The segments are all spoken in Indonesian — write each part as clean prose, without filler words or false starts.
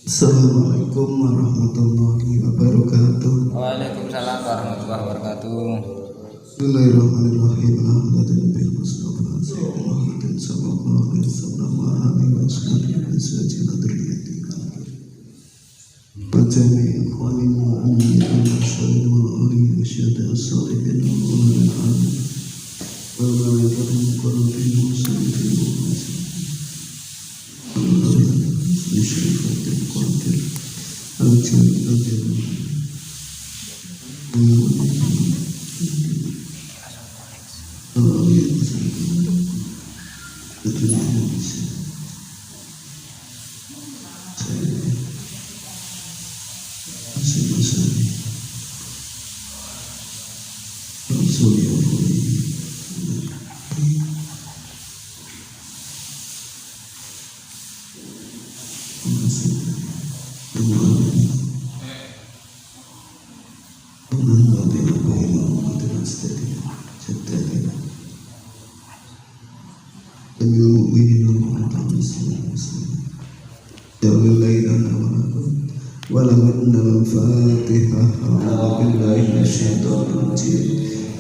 Assalamualaikum warahmatullahi wabarakatuh. Waalaikumsalam warahmatullahi wabarakatuh. Bismillahirrahmanirrahim. Alhamdulillah Mustafa Muhammadin sallallahu alaihi wasallam wa alihi wasallam. Bacani ikhwani mu'minin masyaallah wal ali wasyada as-salihin wal amin. Wa malaikatu muqarrabin muslimin Syarifatul Qadir Al-Jalil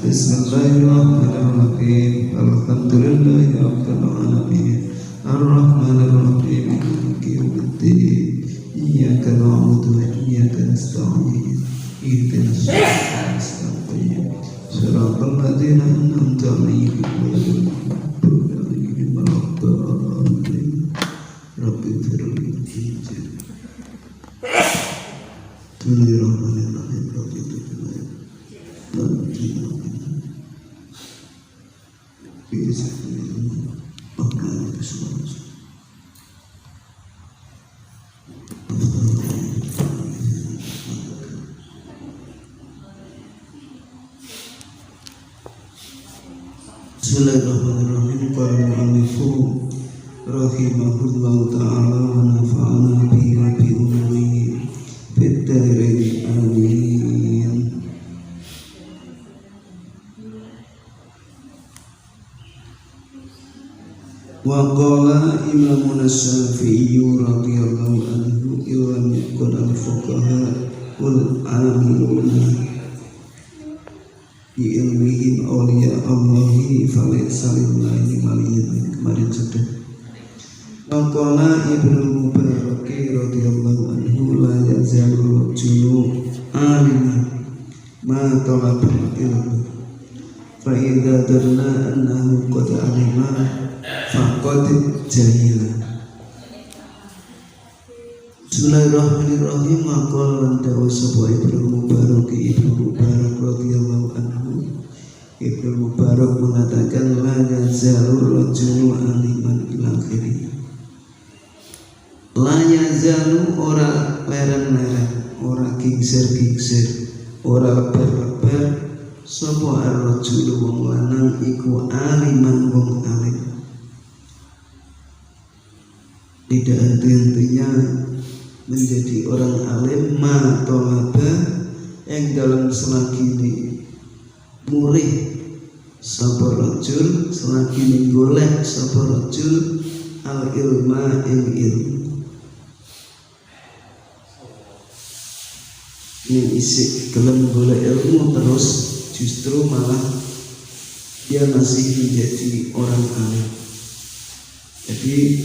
Bismillahirrahmanirrahim. Alhamdulillahi rabbil alamin. Ar-Rahmanir-Rahim. Maliki yaumiddin. Iyyaka na'budu wa iyyaka nasta'in. Ihdinas siratal mustaqim. Shiratal ladzina an'amta 'alaihim ghairil maghdubi 'alaihim waladdallin. Rabbighfirli Bismillahirrahmanirrahim. Bismillahirrahmanirrahim. Qala al-mu'allifu rahimahullahu ta'ala wa nafa'ana bihi wa bi ulumihi fid dharain amin. Wa qala Imam Syafi'i radhiyallahu anhu illam yakun al-fuqaha wal 'amiluna bi ilmihim awliya Allahi falaysa lillahi waliyyun. Kemarin sudah. Wa qala Ibnu Mubarak radhiyallahu anhu la yazalu rajulu 'aliman ma talaba ilmu fa idza darna annahu qad 'alima faqad jahila. Bismillahirrahmanirrahim. Maqal dawu sapa Ibnu Mubarak radhiyallahu anhu. Ibnu Mubarak mengatakan la yazalu rajulu aliman ila akhirih. La yazalu ora leren-leren, ora gigser-gigser, ora lebar-lebar sapa ar-rajulu wong lanang iku aliman wong alim. Tidak henti-hentinya menjadi orang alim ma tolaba yang dalam selagi ini murih sapa rajul, selagi ini golek sapa rajul al ilma ing ilmu. Ini isi gelem golek ilmu terus justru malah dia masih menjadi orang alim. Jadi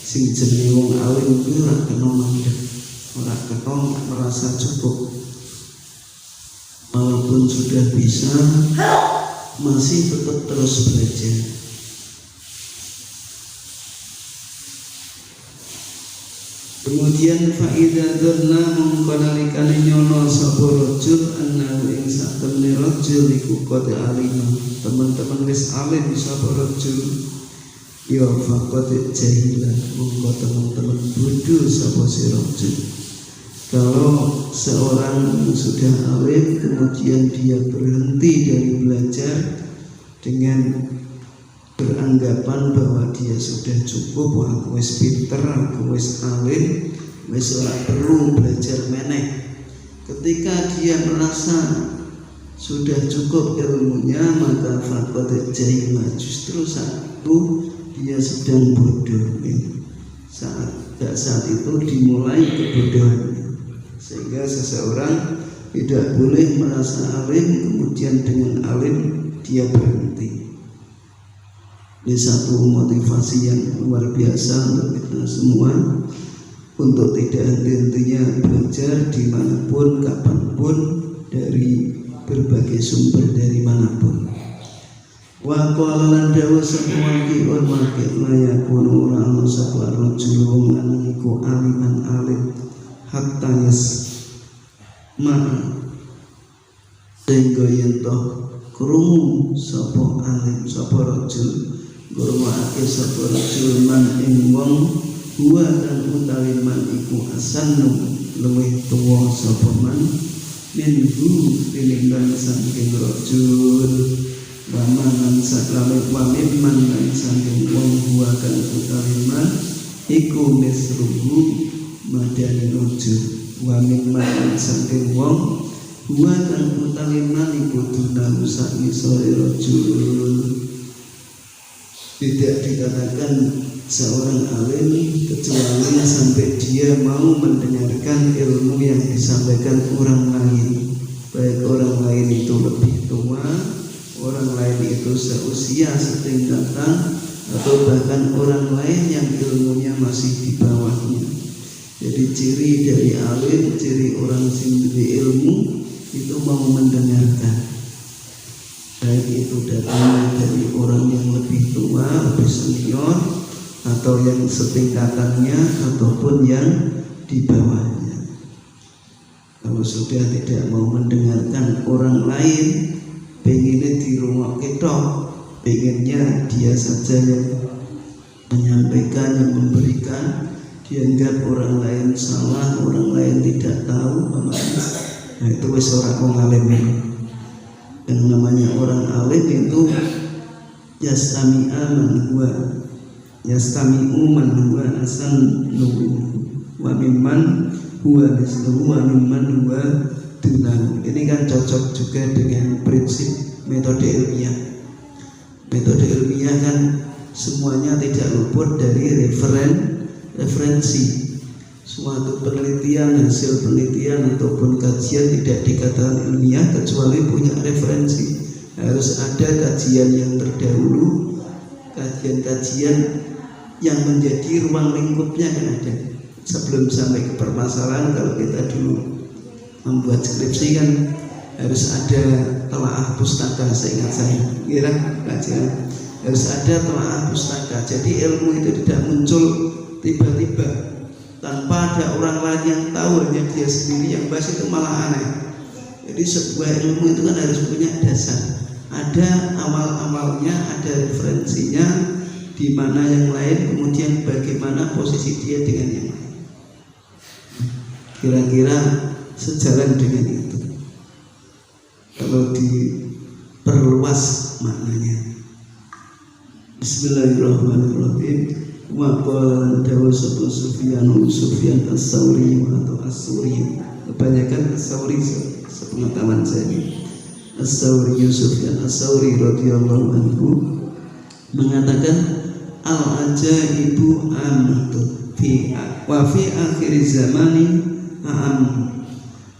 sing jenenge wong alim kuwi ora kena mandeg, ora kena merasa cukup. Walaupun sudah bisa, masih tetap terus belajar. Kemudian faida dhanna mengkonalikane nyono sapa rajul annahu ing satemene rajul iku qad alima. Teman-teman wis alim sapa rajul ya faqad jahila, monggo teman-teman bodoh sapa si rajul. Kalau seorang sudah alim kemudian dia berhenti dari belajar dengan beranggapan bahwa dia sudah cukup, aku wis pinter, aku wis alim, wis ora perlu belajar meneh. Ketika dia merasa sudah cukup ilmunya, maka faqad jahila, justru saat itu dia sedang bodoh. Saat sejak saat itu dimulai kebodohannya, sehingga seseorang tidak boleh merasa alim kemudian dengan alim dia berhenti. Ini satu motivasi yang luar biasa untuk kita semua, untuk tidak henti-hentinya belajar dimanapun, kapanpun, dari berbagai sumber dari manapun. Wa qala lan dawu sakwaki on wakil layakun ora ana sapa rajul wong lanang iku aliman alim hatta yas ma sehingga yen toh krungu sapa alim sapa rajul ngurungake sapa rajul man ing wong huwa dan utawi man iku asannu luwih tuwa sapa man minhu tinimbang saking rajul wamanan saklame wamimman lan saking wong huwa kang utawi man iku misruhu madani rajul wamimman lan saking wong huwa kang utawi man iku dunahu sak ngisore rajul. Tidak dikatakan seorang alim kecuali sampai dia mau mendengarkan ilmu yang disampaikan orang lain, baik orang lain itu lebih tua, orang lain itu seusia setingkatan, atau bahkan orang lain yang ilmunya masih di bawahnya. Jadi ciri dari alim, ciri orang sendiri ilmu itu mau mendengarkan, baik itu datang dari orang yang lebih tua, lebih senior, atau yang setingkatannya, ataupun yang di bawahnya. Kalau sudah tidak mau mendengarkan orang lain, pengennya dirungok ketok, pengennya dia saja yang menyampaikan, yang memberikan, dianggap orang lain salah, orang lain tidak tahu, nah itu wis ora wong alim. Yang namanya orang alim itu yastami'a man huwa yastami'u man huwa asan wa mimman huwa misluhu wa mimman huwa dunahu. Ini kan cocok juga dengan prinsip metode ilmiah. Metode ilmiah kan semuanya tidak luput dari referensi. Suatu penelitian, hasil penelitian ataupun kajian tidak dikatakan ilmiah kecuali punya referensi. Harus ada kajian yang terdahulu, kajian-kajian yang menjadi ruang lingkupnya kan ada. Sebelum sampai ke permasalahan, kalau kita dulu membuat skripsi kan harus ada telaah pustaka, seingat saya, kira kajian harus ada telaah pustaka. Jadi ilmu itu tidak muncul tiba-tiba tanpa ada orang lain yang tahu, hanya dia sendiri yang bahas, itu malah aneh. Jadi sebuah ilmu itu kan harus punya dasar, ada awal-awalnya, ada referensinya, di mana yang lain, kemudian bagaimana posisi dia dengan yang lain. Kira-kira sejalan dengan itu. Kalau diperluas maknanya. Bismillahirrahmanirrahim. Wa qala dawu Sufyan as-Sauri atau as-Suri. Kebanyakan as-Sauri sepengetahuan saya ini. As-Sauri Sufyan as-Sauri radhiyallahu anhu mengatakan al-ajaibu amatun fi akhir zamani am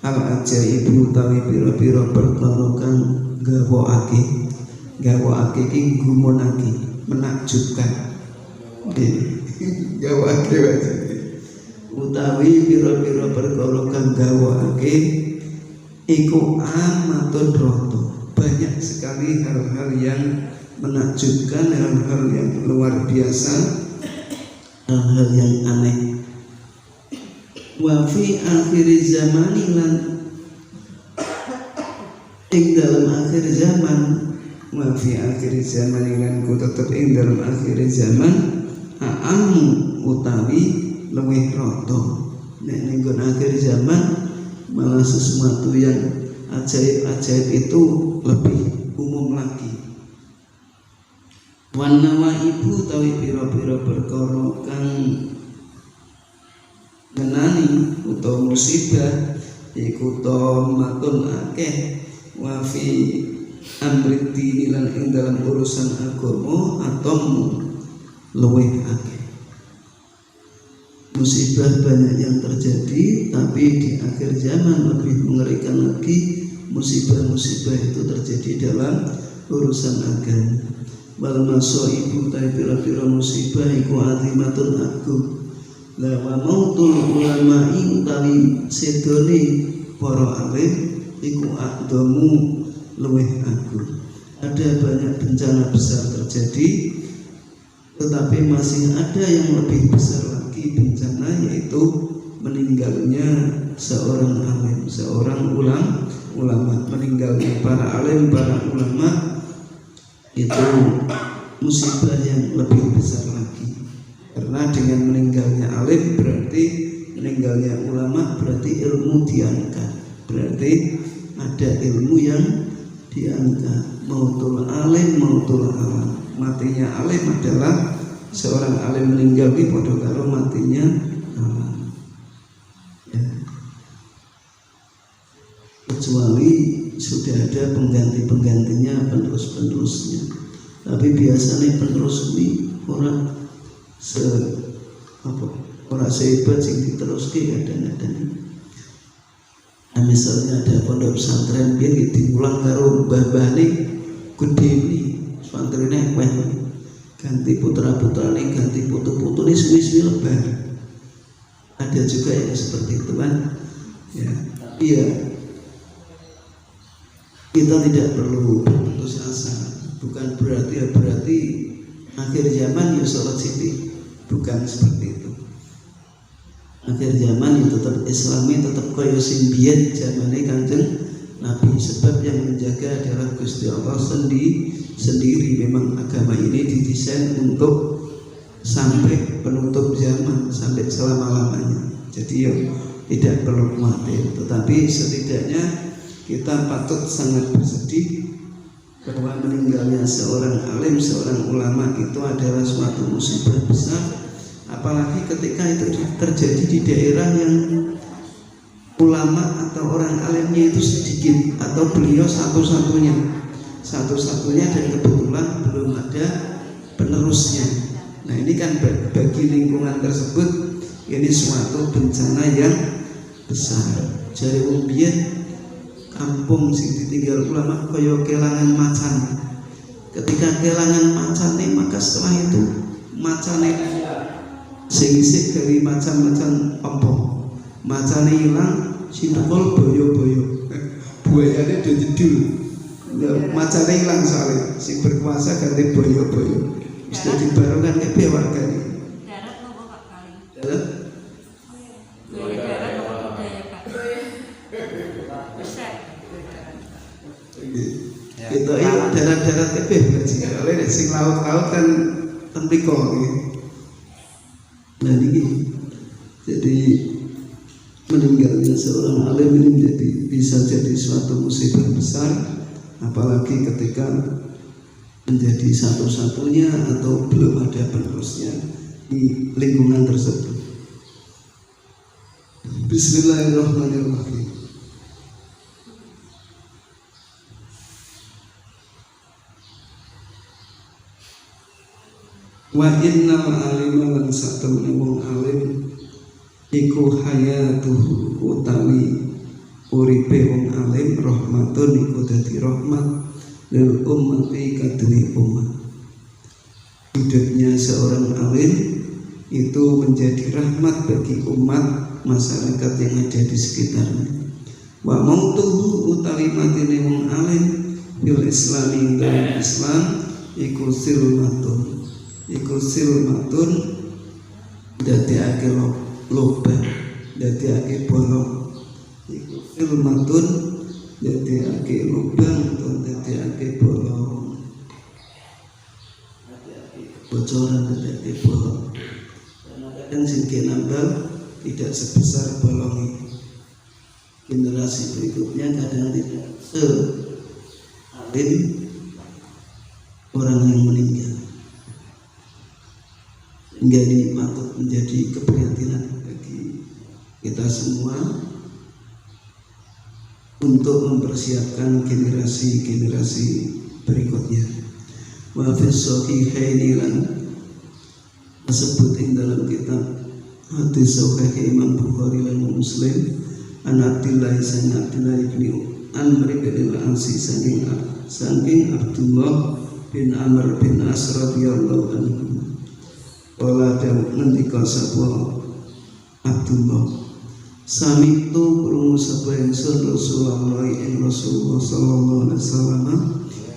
al-ajaibu tawi pira-pira perkara kang gawokake iki gumunake menakjubkan. Gawake utawi pira-pira perkara kang gawokake iku amatun roto. Banyak sekali hal-hal yang menakjubkan, hal-hal yang luar biasa, hal-hal yang aneh. Wa fi akhir zamani lan ing dalam akhir zaman, wa fi akhir zaman lan ku tetep ing dalam akhir zaman aamu utawi luwih roto. Nek ning akhir zaman malah sesuatu yang ajaib-ajaib itu lebih umum lagi. Wanawa ibu tawi pira-pira perkara kang ngenani utawa musibah iku matun akeh wa fi amri dini lan ing dalam urusan agama atom luwih akeh. musibah banyak yang terjadi, tapi di akhir zaman lebih mengerikan lagi, musibah-musibah itu terjadi dalam urusan agama. Wal masaibu ta pira-pira musibah iku azimatun agung. La wa mautul ulama'i utawi sedone para alim iku aqdamu luwih agung. Ada banyak bencana besar terjadi, tetapi masih ada yang lebih besar lagi bencana, yaitu meninggalnya seorang alim, seorang ulama. Meninggalnya para alim, para ulama itu musibah yang lebih besar lagi. Karena dengan meninggalnya alim berarti meninggalnya ulama, berarti ilmu diangkat, berarti ada ilmu yang diangkat. Mautul alim, mautul alam. Matinya alim adalah seorang alim meninggal di padha karo matinya alam. Ya. Kecuali sudah ada pengganti-penggantinya, penerus-penerusnya. Tapi biasanya penerus ini orang sehebat sing diteruske kadang-kadang. Nah, misalnya ada pondok pesantren biar diulang karo mbah-mbahne gede ini pesantrennya ganti putra-putrane, ganti putu-putune suwi-suwi lebar. Ada juga yang seperti itu kan. Ya, tapi ya kita tidak perlu berputus asa. Bukan berarti akhir zaman ya sholat sithik, bukan seperti itu. Akhir zaman ya tetap Islami, tetap kaya sing biyen zamane Kanjeng Nabi, sebab yang menjaga adalah Gusti Allah sendiri. Memang agama ini didesain untuk sampai penutup zaman, sampai selama-lamanya. Jadi ya tidak perlu khawatir, tetapi setidaknya kita patut sangat bersedih bahwa meninggalnya seorang alim, seorang ulama itu adalah suatu musibah besar, apalagi ketika itu terjadi di daerah yang ulama atau orang alimnya itu sedikit, atau beliau satu-satunya dan kebetulan belum ada penerusnya. Nah ini kan bagi lingkungan tersebut ini suatu bencana yang besar. Jare wong biyen kampung sing ditinggal ulama kaya kelangan macan. Ketika kelangan macane, maka setelah itu macane sing isih dari macam-macam apa? Macane hilang, sinukul boyo-boyo. Buayane do jedul. Macane hilang soalnya, sing berkuasa ganti boyo-boyo. Wis dadi barongan kabeh wargane. Darat nopo Pak kali? Darat? Darat nopo budaya Pak? Besar. Kita itu darat-darat kabeh berarti. Kalau nek sing laut-laut kan ten mriko nggih. Nah ini jadi meninggalnya seorang alim ini bisa jadi suatu musibah besar, apalagi ketika menjadi satu-satunya atau belum ada penerusnya di lingkungan tersebut. Bismillahirrahmanirrahim. Wa innal alima lan satemene wong alim iku hayatuhu utawi uripe wong alim rahmatun iku dadi rahmat lil ummati kadue umat. Hidupnya seorang alim itu menjadi rahmat bagi umat masyarakat yang ada di sekitarnya. Wa mautuhu utawi matine wong alim bil islami dalam Islam iku silmatun dadekake lubang, dadekake bolong. Iku silmatun dadekake lubang utawa dadekake bolong, bocoran dadekake bolong. Kadang sing nambal tidak sebesar bolong ini. Generasi berikutnya kadang tidak alim orang yang meninggal. Hingga ini patut menjadi keprihatinan bagi kita semua untuk mempersiapkan generasi-generasi berikutnya. Wa fi sahihaini lan disebut ing dalam kitab Hadis sahih Imam Bukhari lan Muslim. An Abdillah sang Abdillah bin Amr bin Al-As saking Abdullah bin Amr bin As radhiyallahu anhu. Kala dawuh ngendika sapa Abdullah, sami tu krungu sapa ingsun Rasulullah sallallahu alaihi wasallam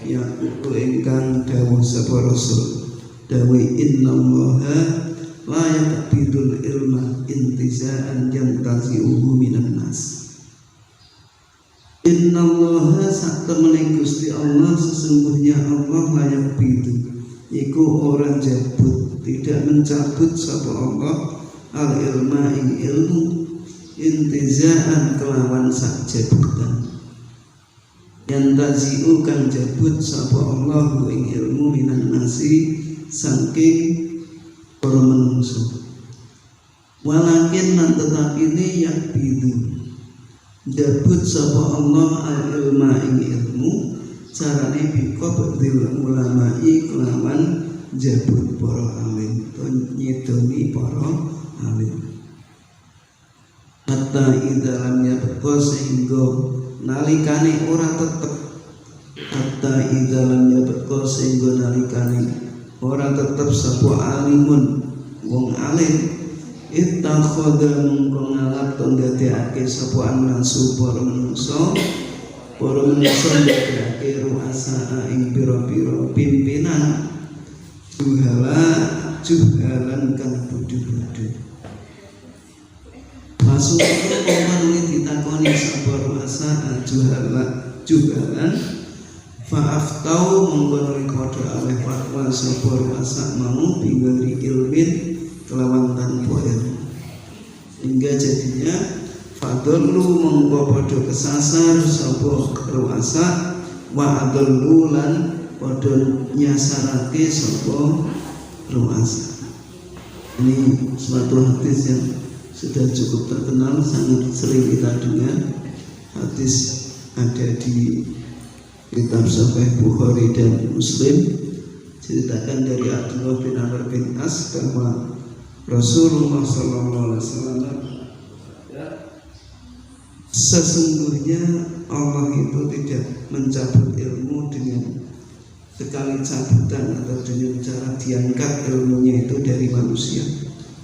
ya ku ingkang dawuh sapa Rasul dawuh innallaha la yaqbidul ilma intiza'an yantazi'uhu minan nas. Innallaha satemene Gusti Allah sesungguhnya Allah la yaqbidu iku ora jabut tidak mencabut sapa Allah al ilma ing ilmu intiza'an kelawan sak jabutan yantazi'u kang jabut sapa Allah ing ilmu minan nasi saking para manusia. Walakin nan tetapi ini yang bidu jabut sapa Allah al ilma ing ilmu carane biqabdil ulama'i kelawan jabut para alim nyedoni para alim hatta idalamnya berko sehingga nalikane ora tetep hatta idalamnya berko sehingga nalikane ora tetep sapa alimun wong alim ittakhadha mungko ngalap ndadekake sapa annasu para manungsa ndadekake ruasa ing pira-pira pimpinan juhalan kang bodho-bodho. Maksudnya pemane ditakoni sapa ruasa juhalan fa'aftau mengkono padha alih fatwa sapa ruasa mau bingari ilmin kelawan tanpa ilmu hingga jadinya fadallu mengko padha kesasar sapa ruasa wa adallu lan padha nyasarake sapa ruasa. Ini suatu hadis yang sudah cukup terkenal, sangat sering kita dengar. Hadis ada di kitab Sahih Bukhari dan Muslim, ceritakan dari Abdullah bin Amr bin As bahwa Rasulullah SAW sesungguhnya Allah itu tidak mencabut ilmu dengan sekali cabutan atau dengan cara diangkat ilmunya itu dari manusia.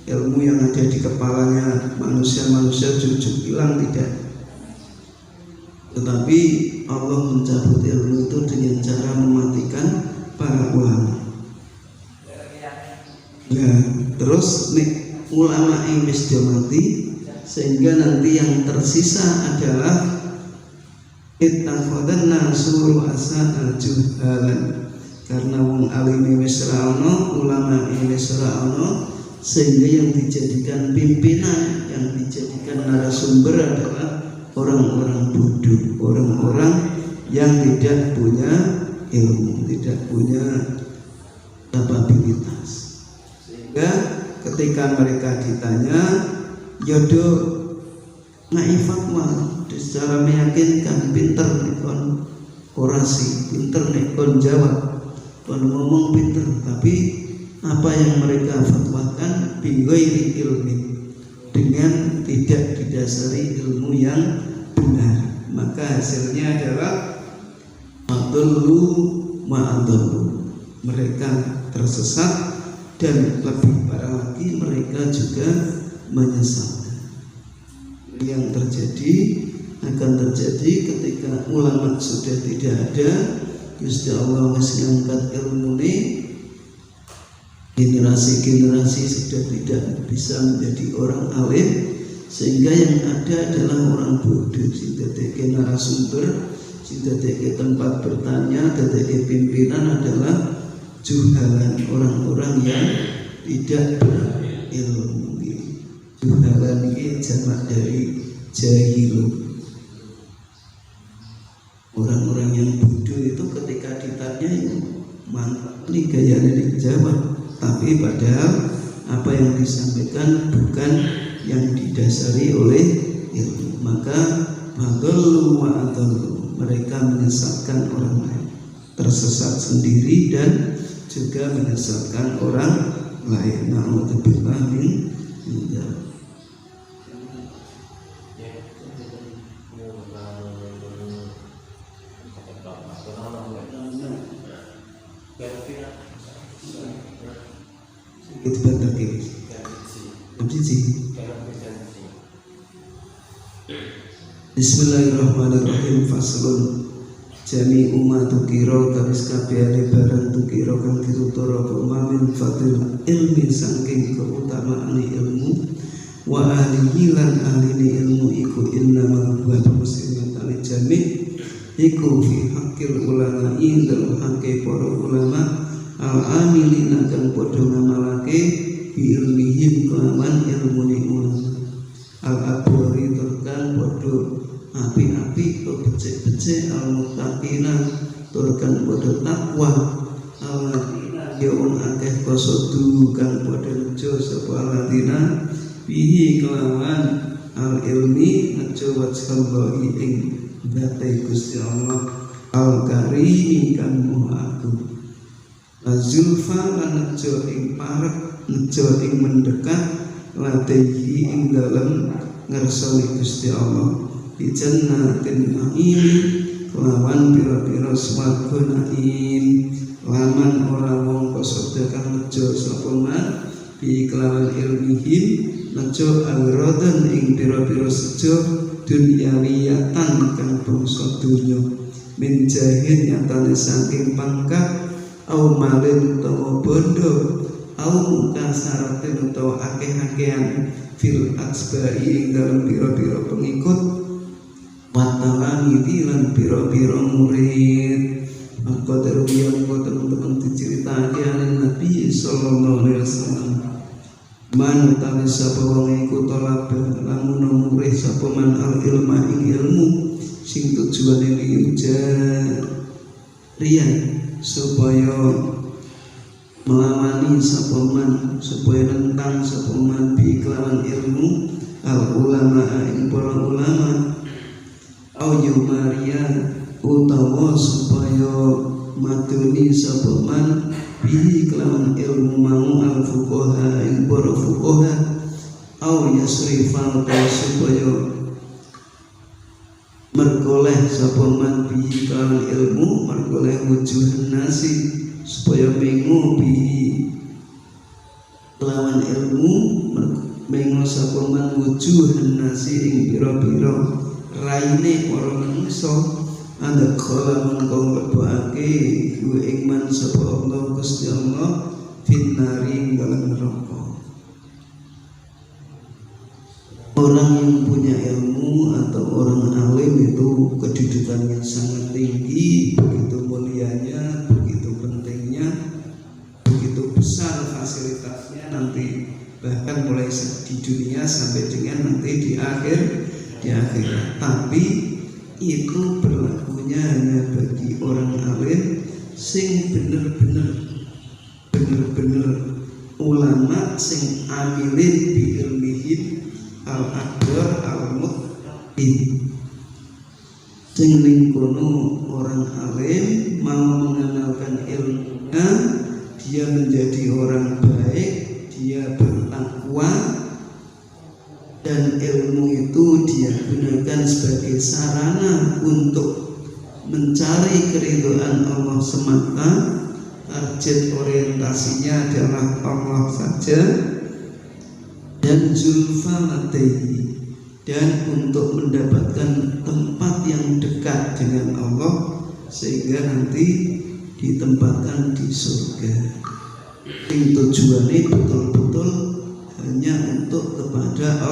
Ilmu yang ada di kepalanya manusia jujur hilang tidak. Tetapi Allah mencabut ilmu itu dengan cara mematikan para ulama. Ya, terus nih ulama ini sudah mati, sehingga nanti yang tersisa adalah ittakhadhan nasu ru'asa juhalan. Karena wong alim wis ra ono, ulama wis ra ono, sehingga yang dijadikan pimpinan, yang dijadikan narasumber adalah orang-orang bodoh, orang-orang yang tidak punya ilmu, tidak punya kapabilitas. Sehingga ketika mereka ditanya, yodo ngai fatwa secara meyakinkan, pinter nih kon orasi, pinter nih kon jawab, kon ngomong pinter, tapi apa yang mereka fatwakan bighairi ilmi, dengan tidak didasari ilmu yang benar, maka hasilnya adalah adallu ma'adallu, mereka tersesat dan lebih parah lagi mereka juga menyesatkan. Yang terjadi akan terjadi ketika ulama sudah tidak ada, Gusti Allah masih angkat ilmu ini, generasi-generasi sudah tidak bisa menjadi orang alim, sehingga yang ada adalah orang bodoh. Sehingga narasumber, sehingga tempat bertanya, sehingga pimpinan adalah juhalan, orang-orang yang tidak berilmu. Juhalan ini jamak dari jahilun. Orang-orang yang bodoh itu ketika ditanya, mantap nih gayanya dijawab, tapi padahal apa yang disampaikan bukan yang didasari oleh ilmu. Maka adallu wa adallu, mereka menyesatkan orang lain, tersesat sendiri dan juga menyesatkan orang lain. Na'udzubillah min Ya. Itu betul gitu. Bismillahirrahmanirrahim. Faslun jami umat tukiro garis kabehane barang tukiro kang dituturo pemamin fadil ilmi saking keutamaan ilmu wa ahlihi lan ahline ilmu iku innamal wa muslimatani jami iku fi haqqil ulama dalam hakke para ulama al amilina kang padha ngamalake bi ilmihim kelawan ilmune ulama al abori turkan padha api-api to becik-becik al muttaqina turkan padha takwa alladzina yaun akeh kosodu kang padha nejo sapa alladzina bihi kelawan al ilmi nejo wajhallahi ing date Gusti Allah al karimi kang maha agung azulfa lan nejo ing parek nejo ing mendekat latehi ing dalem ngersani Gusti Allah di jannatin na'im kelawan pira-pira swarga na'im laman ora mongko sabda kang nejo sapa man bi kelawan ilmihim nejo awradan ing pira-pira sejo dunyawiyatan kang bangsa dunya min jahil nyatane saking pangkat au malin utawa bondo au mukasaratin utawa akeh-akehan fil asbai ing dalam pira-pira pengikut watalami lan pira-pira murid maka teruyan kok teman-teman diceritake anen Nabi sallallahu alaihi wasallam man utawi sapa wong iku talaba lamun murid sapa man al ilma ing ilmu sing tujuane riyan supaya melamani sapa man supaya nentang sapa man bi kelawan ilmu al ulama ing para ulama au yumaria utawa supaya matuni sapa man bihi kelawan ilmu mau al fuqaha ing para fuqaha au yasrifa utawa supaya mergoleh sapa man bihi kelawan ilmu mergoleh wujuhan nasi supaya mengo bihi kelawan ilmu mengo sapa man wujuhan nasi ing pira-pira raine para manusa anda kala mengko lebokake ku ing man sapa Allah Gusti Allah finnari dalam neraka. Orang yang punya ilmu atau orang alim itu kedudukannya sangat tinggi, begitu mulianya, begitu pentingnya, begitu besar fasilitasnya nanti bahkan mulai di dunia sampai dengan nanti di akhirat. Tapi itu berlakunya hanya bagi orang alim sing bener-bener ulama sing amilin bi ilmihim al akbar al muttaqin sing ning kono orang alim mau mengenalkan ilmunya dia menjadi orang baik dia bertakwa dan ilmu itu dia gunakan sebagai sarana untuk mencari keridhaan Allah semata, target orientasinya adalah Allah saja dan zulfalatehi dan untuk mendapatkan tempat yang dekat dengan Allah sehingga nanti ditempatkan di surga. Yang tujuannya betul-betul hanya untuk kepada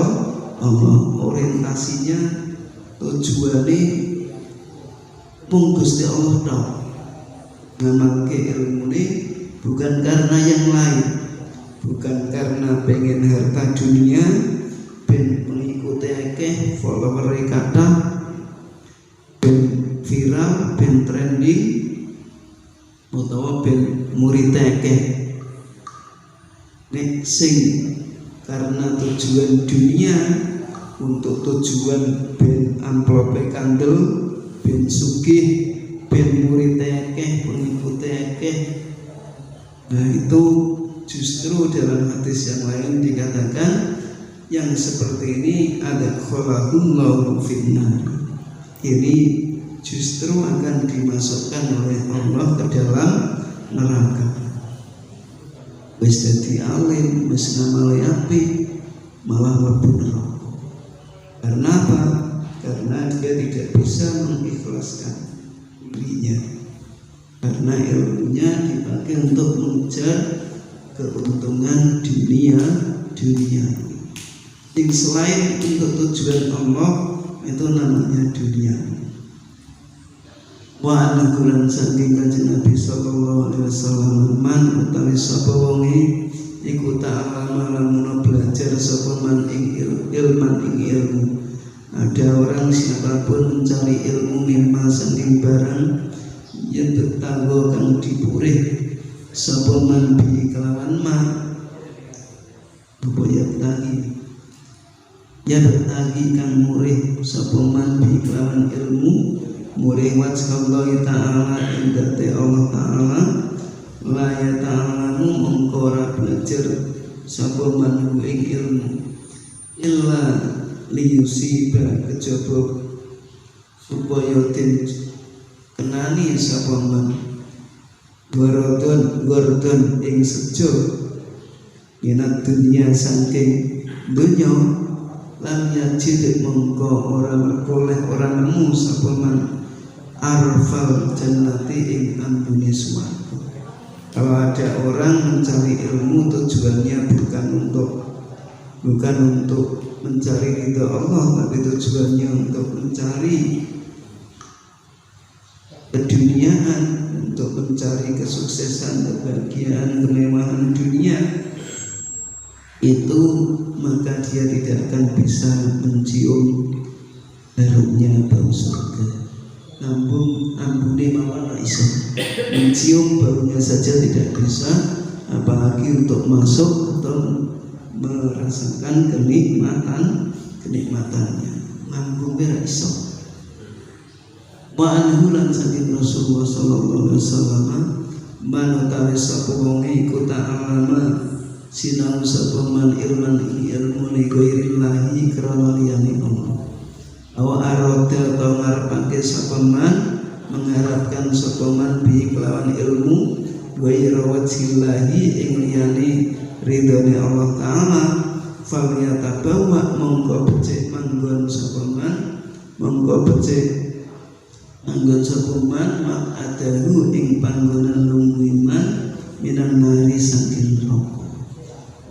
Allah, orientasinya tujuannya mung Gusti Allah tok ngamalke ilmune bukan karena yang lain, bukan karena pengen harta dunia ben pengikuti akeh follower kathah ben viral ben trending utawa ben murid akeh nek sing karena tujuan dunia untuk tujuan ben amplope kandel ben sugih ben murid akeh pengikut akeh. Nah itu justru dalam hadis yang lain dikatakan yang seperti ini ada kholahullahu finnar, ini justru akan dimasukkan oleh Allah ke dalam neraka. Wis dadi alim, wis ngamale apik, malah mlebu neraka. Karena apa? Karena dia tidak bisa mengikhlaskan dirinya, karena ilmunya dipakai untuk mengejar keuntungan dunia. Yang selain untuk tujuan Allah itu namanya dunia. Wa anakulan saking kanjeng Nabi sallallahu alaihi wasallam man utawi sapa wonge iku ta'ala lamun belajar sapa man ing ilmu. Ada orang siapapun mencari ilmu mimma saking barang yen betanggo kang dipurih sapa man bi kelawan ma upaya tadi ya bertagi kang murih sapa man bi kelawan ilmu murih wajah Allah Ta'ala indate Allah Ta'ala la ya ta'alamu mengkora belajar sapa man ing ilmu illa liyusiba kejaba supaya den kenani sapa man gordon ing sejo minat dunia saking dunya lam yajid mongko ora oleh ora nemu sapa man arfal jannati ing ambune swarga. Kalau ada orang mencari ilmu tujuannya bukan untuk mencari ridha Allah, tapi tujuannya untuk mencari keduniaan, untuk mencari kesuksesan, kebahagiaan, kemewahan dunia, itu maka dia tidak akan bisa mencium harumnya bau surga. Ambune mawon iso mencium baunya saja tidak bisa, apalagi untuk masuk atau merasakan kenikmatannya. Ambune iso. Wa anhu lan saking Rasulullah sallallahu alaihi wasallam man utawi sapa wong iku ta'alama sinau sapa man ilmu li ghairillahi krana liyane Allah. Awa arada atau ngarepake sapa man mengharapkan sapa man bi kelawan ilmu ghairi wajhillahi ing liyane ridhone Allah Ta'ala falyatabawa mongko becik manggon sapa man manggon sapa man mak adahu ing panggonan lungguh man minan nari saking neraka.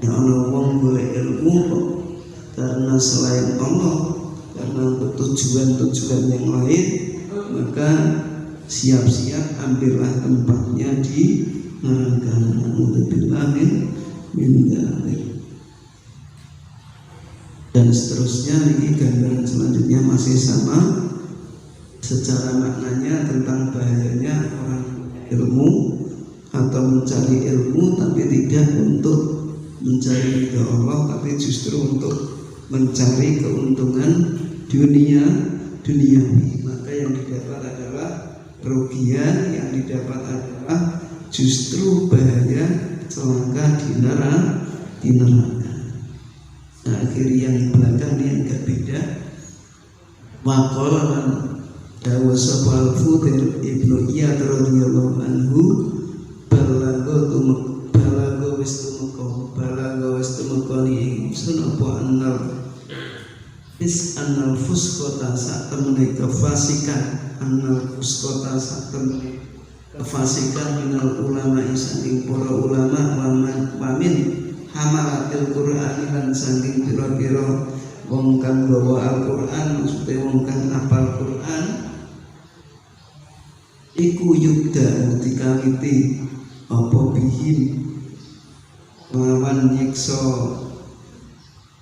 Ya ana wong golek ilmu kok karena selain Allah, karena untuk tujuan-tujuan yang lain, maka siap-siap ambillah tempatnya di neraka. Naudzubillah min dzalik. Dan seterusnya, ini gambaran selanjutnya masih sama secara maknanya tentang bahayanya orang ilmu atau mencari ilmu tapi tidak untuk mencari ridha Allah, tapi justru untuk mencari keuntungan duniawi. Maka yang didapat adalah kerugian, yang didapat adalah justru bahaya celaka di neraka. Nah, akhir yang belakang ini agak beda. Waqala dawa sapa al-Fudail Ibnu Iyad radhiyallahu anhu balago wis tumeka ni ingsun apa annal fusqata sak temene kefasikan kefasikan minal ulama saking para ulama wamin hamalatil Qur'an lan saking pira-pira wong kang gawa Al-Qur'an, maksudnya wong kang apal Qur'an iku yubda dikawiti apa bihim lawan nyiksa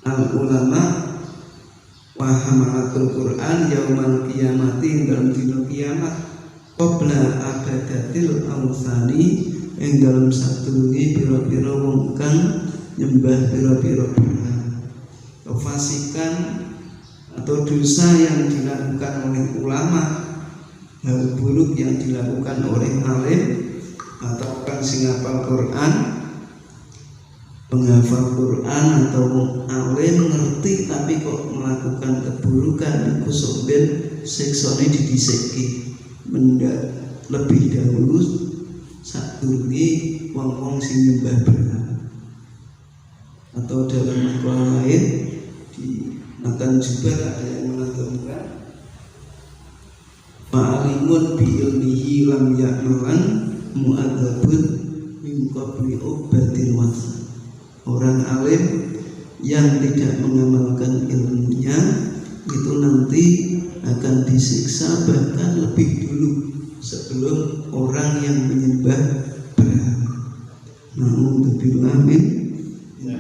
al ulama wa hamalatul Qur'an yaumal qiyamati dalam dina kiamat qabla abadatil awthani ing dalam sadurunge pira-pira wong kang nyembah pira-pira berhala. Kefasikan atau dosa yang dilakukan oleh ulama, hal buruk yang dilakukan oleh alim atau kang sing hafal Quran penghafal Quran atau alim ngerti tapi kok melakukan keburukan iku sok ben siksane didhisikake mendak lebih dahulu sadurunge wong-wong sing nyembah berhala. Atau dalam makna lain di akan juga ada yang mengatakan ma'alimun bi ilmihi lam ya'malan mu'adzabun min qabli ubatil wasa. Orang alim yang tidak mengamalkan ilmunya itu nanti akan disiksa bahkan lebih dulu sebelum orang yang menyembah berhala. Na'udzubillah min ya.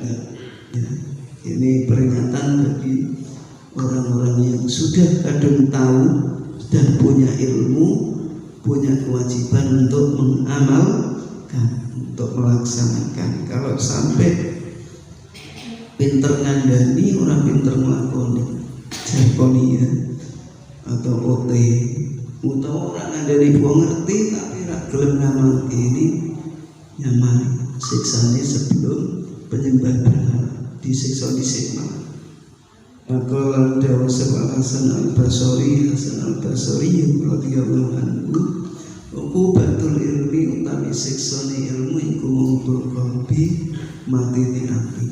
Ini peringatan bagi orang-orang yang sudah kadung tahu dan punya ilmu, punya kewajiban untuk mengamalkan, untuk melaksanakan. Kalau sampai pinter ngandani, orang pinter ngelakoni jarkoni ya, atau OT, atau orang ngandani gua ngerti tapi rak gelem ngamal ini nyaman siksanya sebelum penyembah berhala disiksa disiksa. Maka dawa sebab Hasan al-Basri radhiyallahu anhu, uqubatul ilmi utawi siksane ilmu iku mautul qalbi matine ati.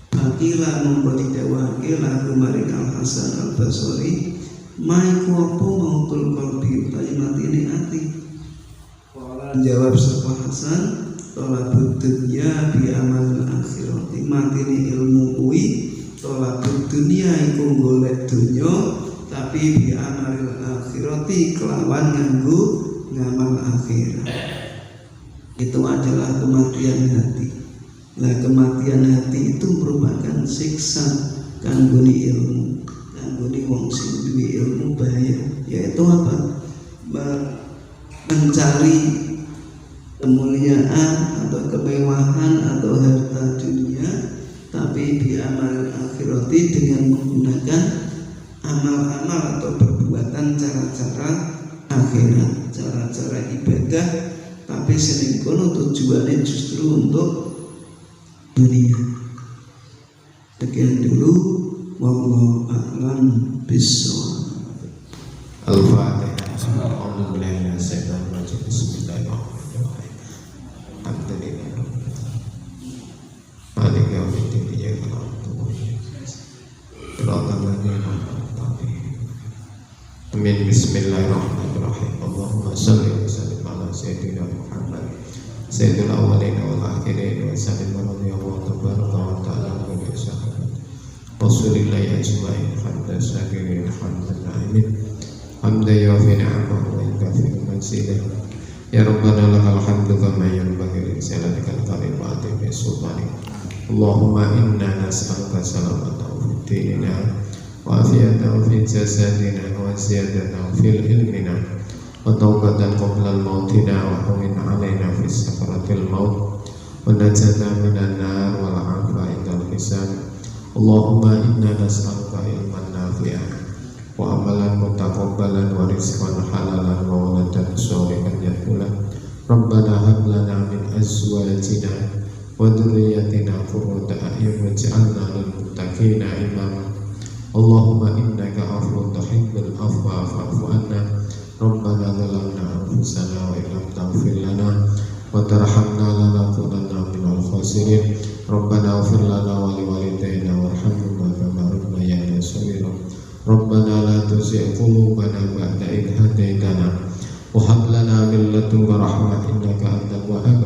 Fakila mongko didhawuhake lagu maring Al-Hasan al-Basri, maiku apa mautul qalbi utawi matine ati. Jawab sapa Hasan, tolabud dunya bi amal akhirat. Matine ilmu kuwi tolabud dunya iku golek dunya tapi bi amal akhirati kelawan nganggo ngamal akhirat. Itu adalah kematian hati. Nah, kematian hati itu merupakan siksa kanggone ilmu. Kanggone wong sing duwe ilmu bahaya, yaitu apa? Mencari kemuliaan atau kemewahan atau harta dunia tapi di amal akhirati dengan menggunakan amal-amal atau perbuatan cara-cara akhirat, cara-cara ibadah tapi sering kono tujuannya justru untuk dunia. Sekian dulu, wallahu a'lam bishawab. Al-Fatihah. Bismillahirrahmanirrahim. Amin. Bismillahirrahmanirrahim. Allahumma shalli wa sallim ala sayyidina Muhammad sayyidil awwalin wal akhirin wa sallim radhiyallahu tabaraka wa ta'ala wa sahabat Rasulillahi ajma'in hamdan syakirin hamdan na'imin hamdan yuafi ni'amahu wa yukafi manzilah. Ya Rabbana lakal hamdu kama yanbaghi li jalalikal karim wa atimi sultanik. Allahumma inna nas'aluka salamata fid dinina wa afiyatan fi jasadina wa ziyadatan fil ilmina wa tawbatan qabla al-mautina wa hawin alaina fi sakaratil maut wa najatan minan nar wal afa indal hisab. Allahumma inna nas'aluka ilman nafi'an wa amalan mutaqabbalan wa rizqan halalan wa waladan sholihan yaqula. Rabbana hab lana min azwajina wa dhurriyyatina qurrata a'yun waj'alna lil muttaqina imama. Allahumma innaka afuwwun tuhibbul afwa fa'fu anna. Rabbana zalamna anfusana wa illam taghfir lana wa tarhamna lanakunanna minal khasirin. Rabbana ighfir lana wa liwalidayna warhamhuma kama rabbayana shaghira. Rabbana la tuzigh qulubana ba'da idh hadaytana wa hab lana min ladunka rahmah innaka antal wahhab.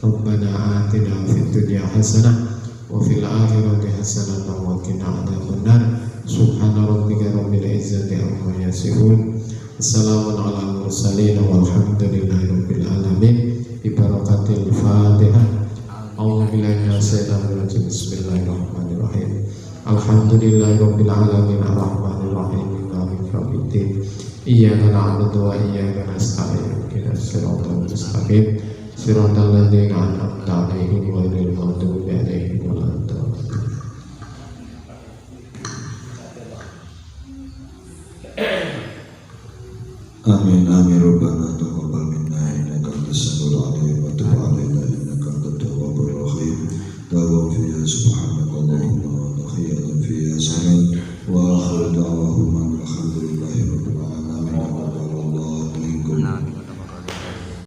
Rabbana atina fid dunya hasanah wa fil akhirati hasanah wa qina adzabannar. Subhana rabbika rabbil izzati amma yasifun. Assalamun ala mursalin walhamdulillahi rabbil alamin. Bi barakatil Fatihah. A'udzu billahi minasyaitonir rajim. Bismillahirrahmanirrahim. Alhamdulillahi rabbil alamin arrahmanir rahim maliki yaumiddin. Iyyaka na'budu wa iyyaka nasta'in. Ihdinas siratal mustaqim. Siratal ladzina an'amta 'alaihim ghairil maghdubi 'alaihim waladdallin. Amin amin Rabbana taqabbal minna innaka antas samiul alim wa tub 'alaina innaka antat tawwabur rahim. da'wahuma